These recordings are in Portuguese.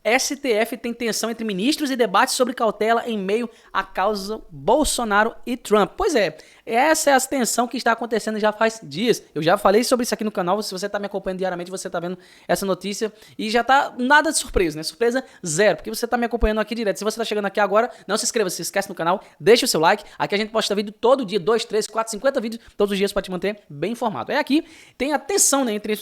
STF tem tensão entre ministros e debates sobre cautela em meio à causa Bolsonaro e Trump. Pois é, essa é a tensão que está acontecendo já faz dias. Eu já falei sobre isso aqui no canal, se você está me acompanhando diariamente, você está vendo essa notícia e já está nada de surpresa, né? Surpresa zero, porque você está me acompanhando aqui direto. Se você está chegando aqui agora, não se inscreva, se esquece no canal, deixa o seu like. Aqui a gente posta vídeo todo dia, 2, 3, 4, 50 vídeos todos os dias para te manter bem informado. É aqui, tem a tensão, né, entre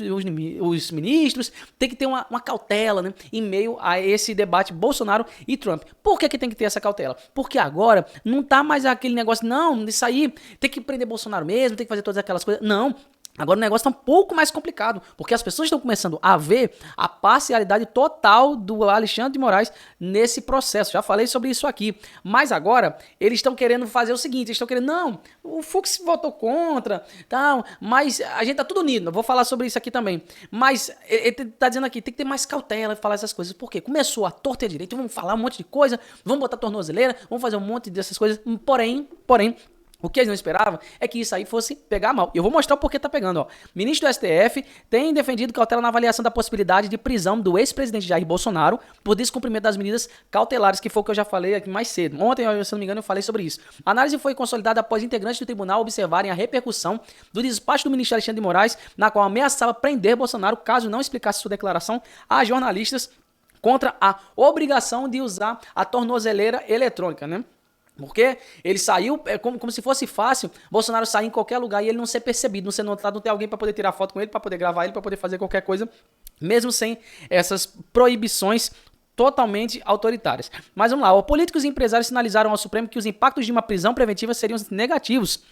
os ministros, tem que ter uma cautela, né, em meio a esse debate Bolsonaro e Trump. Por que tem que ter essa cautela? Porque agora não tá mais aquele negócio, não, isso aí, tem que prender Bolsonaro mesmo, tem que fazer todas aquelas coisas. Não. Agora o negócio está um pouco mais complicado, porque as pessoas estão começando a ver a parcialidade total do Alexandre de Moraes nesse processo. Já falei sobre isso aqui. Mas agora eles estão querendo fazer o seguinte, eles estão querendo, não, o Fux votou contra, tal, mas a gente tá tudo unido. Eu vou falar sobre isso aqui também. Mas ele tá dizendo aqui, tem que ter mais cautela e falar essas coisas. Por quê? Começou a torta e a direita, vamos falar um monte de coisa, vamos botar tornozeleira, vamos fazer um monte dessas coisas. Porém, o que eles não esperavam é que isso aí fosse pegar mal. Eu vou mostrar o porquê tá pegando, ó. Ministro do STF tem defendido cautela na avaliação da possibilidade de prisão do ex-presidente Jair Bolsonaro por descumprimento das medidas cautelares, que foi o que eu já falei aqui mais cedo. Ontem, se não me engano, eu falei sobre isso. A análise foi consolidada após integrantes do tribunal observarem a repercussão do despacho do ministro Alexandre de Moraes, na qual ameaçava prender Bolsonaro caso não explicasse sua declaração a jornalistas contra a obrigação de usar a tornozeleira eletrônica, né? Porque ele saiu como se fosse fácil Bolsonaro sair em qualquer lugar e ele não ser percebido, não ser notado, não ter alguém para poder tirar foto com ele, para poder gravar ele, para poder fazer qualquer coisa, mesmo sem essas proibições totalmente autoritárias. Mas vamos lá, políticos e empresários sinalizaram ao Supremo que os impactos de uma prisão preventiva seriam negativos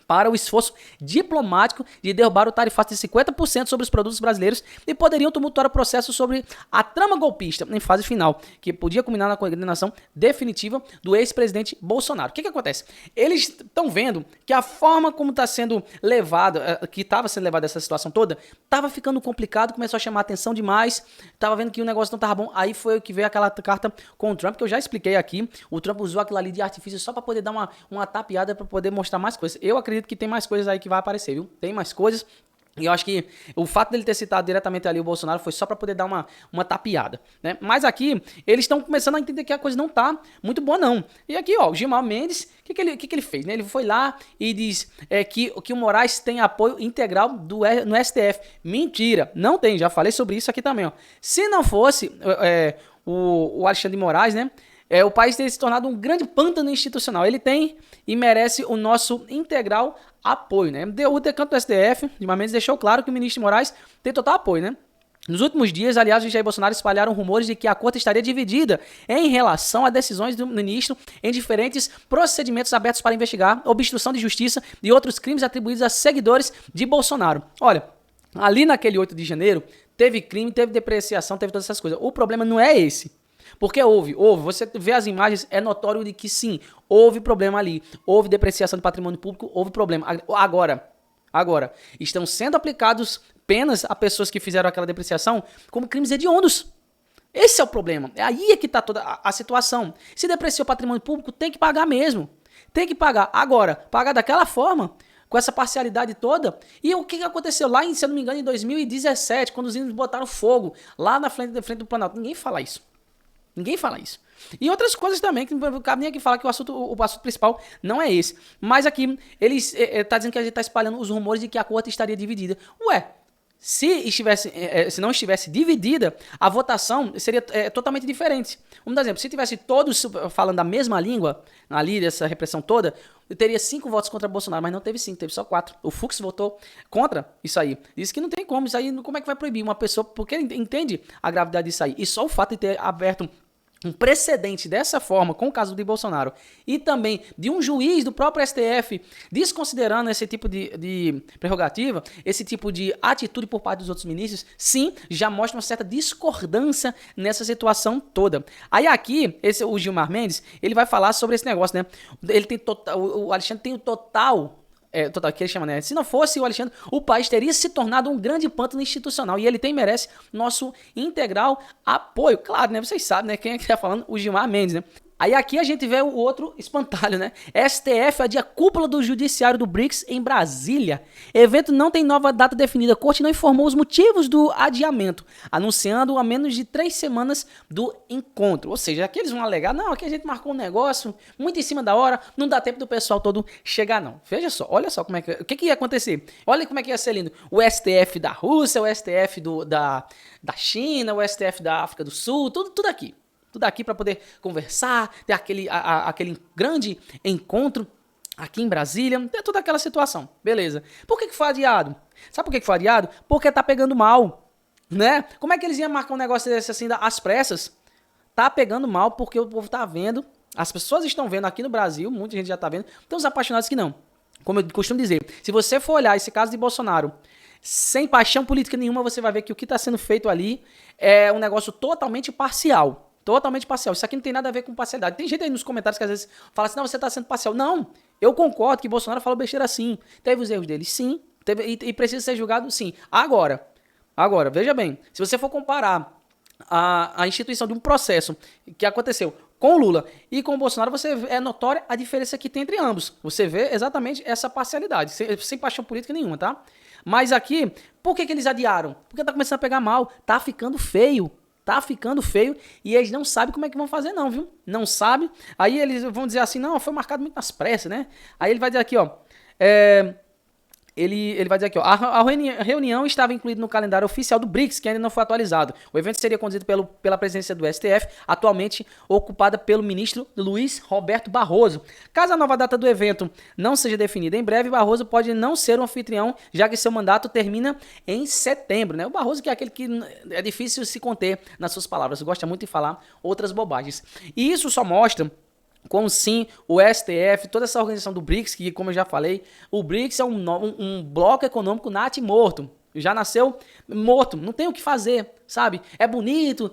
para o esforço diplomático de derrubar o tarifaço de 50% sobre os produtos brasileiros e poderiam tumultuar o processo sobre a trama golpista em fase final, que podia culminar na condenação definitiva do ex-presidente Bolsonaro. O que acontece? Eles estão vendo que a forma como está sendo levada, que estava sendo levada essa situação toda, estava ficando complicado, começou a chamar atenção demais, estava vendo que o negócio não estava bom, aí foi o que veio aquela carta com o Trump, que eu já expliquei aqui. O Trump usou aquilo ali de artifício só para poder dar uma tapeada, para poder mostrar mais coisas. Eu acredito que tem mais coisas aí que vai aparecer, viu? Tem mais coisas. E eu acho que o fato dele ter citado diretamente ali o Bolsonaro foi só para poder dar uma tapeada, né? Mas aqui, eles estão começando a entender que a coisa não tá muito boa, não. E aqui, ó, o Gilmar Mendes, o que ele fez, né? Ele foi lá e diz que o Moraes tem apoio integral no STF. Mentira, não tem, já falei sobre isso aqui também, ó. Se não fosse o Alexandre de Moraes, né? O país teria se tornado um grande pântano institucional. Ele tem e merece o nosso integral apoio, né? O decano do STF, Gilmar Mendes, deixou claro que o ministro Moraes tem total apoio, né? Nos últimos dias, aliás, o Jair Bolsonaro espalharam rumores de que a corte estaria dividida em relação a decisões do ministro em diferentes procedimentos abertos para investigar obstrução de justiça e outros crimes atribuídos a seguidores de Bolsonaro. Olha, ali naquele 8 de janeiro, teve crime, teve depreciação, teve todas essas coisas. O problema não é esse. Porque houve, você vê as imagens, é notório de que sim, houve problema ali, houve depreciação de patrimônio público, houve problema. Agora, estão sendo aplicados penas a pessoas que fizeram aquela depreciação como crimes hediondos. Esse é o problema, aí é que está toda a situação. Se depreciou patrimônio público, tem que pagar mesmo, tem que pagar. Agora, pagar daquela forma, com essa parcialidade toda. E o que aconteceu lá, se eu não me engano, em 2017, quando os índios botaram fogo lá na frente do Planalto? Ninguém fala isso. E outras coisas também, que não cabe nem aqui falar que o assunto principal não é esse. Mas aqui, eles tá dizendo que a gente está espalhando os rumores de que a corte estaria dividida. Ué, se não estivesse dividida, a votação seria totalmente diferente. Vamos dar exemplo, se tivesse todos falando a mesma língua, ali dessa repressão toda, teria 5 votos contra Bolsonaro, mas não teve 5, teve só 4. O Fux votou contra isso aí. Disse que não tem como, isso aí, como é que vai proibir uma pessoa, porque ele entende a gravidade disso aí. E só o fato de ter aberto um precedente dessa forma, com o caso de Bolsonaro, e também de um juiz do próprio STF desconsiderando esse tipo de prerrogativa, esse tipo de atitude por parte dos outros ministros, sim, já mostra uma certa discordância nessa situação toda. Aí aqui, o Gilmar Mendes, ele vai falar sobre esse negócio, né? Ele tem o Alexandre tem o total que ele chama, né? Se não fosse o Alexandre, o país teria se tornado um grande pântano institucional. E ele merece nosso integral apoio. Claro, né? Vocês sabem, né? Quem é que tá falando? O Gilmar Mendes, né? Aí aqui a gente vê o outro espantalho, né? STF adia cúpula do judiciário do BRICS em Brasília. Evento não tem nova data definida. A corte não informou os motivos do adiamento, anunciando a menos de 3 semanas do encontro. Ou seja, aqui eles vão alegar, não, aqui a gente marcou um negócio muito em cima da hora, não dá tempo do pessoal todo chegar não. Veja só, olha só como é que, o que ia acontecer. Olha como é que ia ser lindo. O STF da Rússia, o STF da China, o STF da África do Sul, tudo aqui. Tudo aqui para poder conversar, ter aquele grande encontro aqui em Brasília, ter toda aquela situação. Beleza. Por que foi adiado? Sabe por que foi adiado? Porque tá pegando mal, né? Como é que eles iam marcar um negócio desse assim, às pressas? Tá pegando mal porque o povo tá vendo, as pessoas estão vendo aqui no Brasil, muita gente já tá vendo, tem uns apaixonados que não. Como eu costumo dizer, se você for olhar esse caso de Bolsonaro, sem paixão política nenhuma, você vai ver que o que está sendo feito ali é um negócio totalmente parcial. Totalmente parcial. Isso aqui não tem nada a ver com parcialidade. Tem gente aí nos comentários que às vezes fala assim, não, você está sendo parcial. Não, eu concordo que Bolsonaro falou besteira sim. Teve os erros dele, sim. E precisa ser julgado, sim. Agora, veja bem, se você for comparar a instituição de um processo que aconteceu com o Lula e com o Bolsonaro, é notória a diferença que tem entre ambos. Você vê exatamente essa parcialidade, sem paixão política nenhuma, tá? Mas aqui, por que eles adiaram? Porque tá começando a pegar mal, tá ficando feio. Tá ficando feio e eles não sabem como é que vão fazer não, viu? Não sabem. Aí eles vão dizer assim, não, foi marcado muito nas pressas, né? Aí ele vai dizer aqui, ó, ele vai dizer aqui, ó, a reunião estava incluída no calendário oficial do BRICS, que ainda não foi atualizado. O evento seria conduzido pela presidência do STF, atualmente ocupada pelo ministro Luiz Roberto Barroso. Caso a nova data do evento não seja definida em breve, Barroso pode não ser um anfitrião, já que seu mandato termina em setembro, né? O Barroso que é aquele que é difícil se conter nas suas palavras, gosta muito de falar outras bobagens. E isso só mostra como sim, o STF, toda essa organização do BRICS, que como eu já falei, o BRICS é um bloco econômico morto. Já nasceu morto, não tem o que fazer, sabe? É bonito,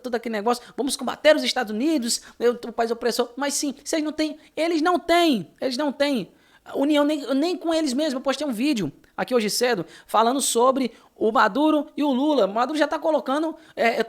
todo aquele negócio, vamos combater os Estados Unidos, o país opressor, mas sim, eles não têm união nem com eles mesmos. Eu postei um vídeo aqui hoje cedo falando sobre o Maduro e o Lula. O Maduro já tá colocando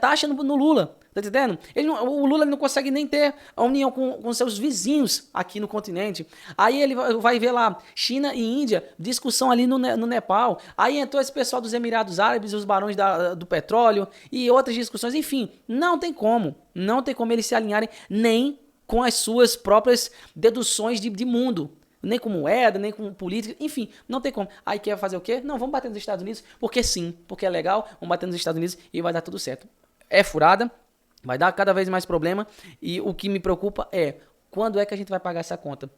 taxa no Lula. Tá entendendo? O Lula não consegue nem ter a união com seus vizinhos aqui no continente. Aí ele vai ver lá China e Índia, discussão ali no Nepal. Aí entrou esse pessoal dos Emirados Árabes, os barões do petróleo e outras discussões. Enfim, não tem como eles se alinharem nem com as suas próprias deduções de mundo. Nem com moeda, nem com política, enfim, não tem como. Aí quer fazer o quê? Não, vamos bater nos Estados Unidos, porque sim, porque é legal, vamos bater nos Estados Unidos e vai dar tudo certo. É furada, vai dar cada vez mais problema e o que me preocupa é quando é que a gente vai pagar essa conta?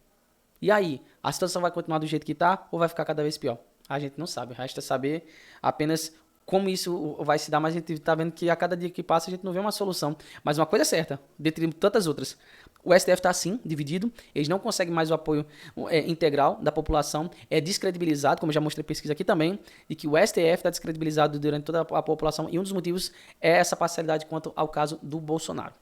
E aí, a situação vai continuar do jeito que tá ou vai ficar cada vez pior? A gente não sabe, resta saber apenas como isso vai se dar, mas a gente tá vendo que a cada dia que passa a gente não vê uma solução. Mas uma coisa é certa, dentre tantas outras, o STF está sim dividido, eles não conseguem mais o apoio integral da população, é descredibilizado, como eu já mostrei pesquisa aqui também, e que o STF está descredibilizado durante toda a população, e um dos motivos é essa parcialidade quanto ao caso do Bolsonaro.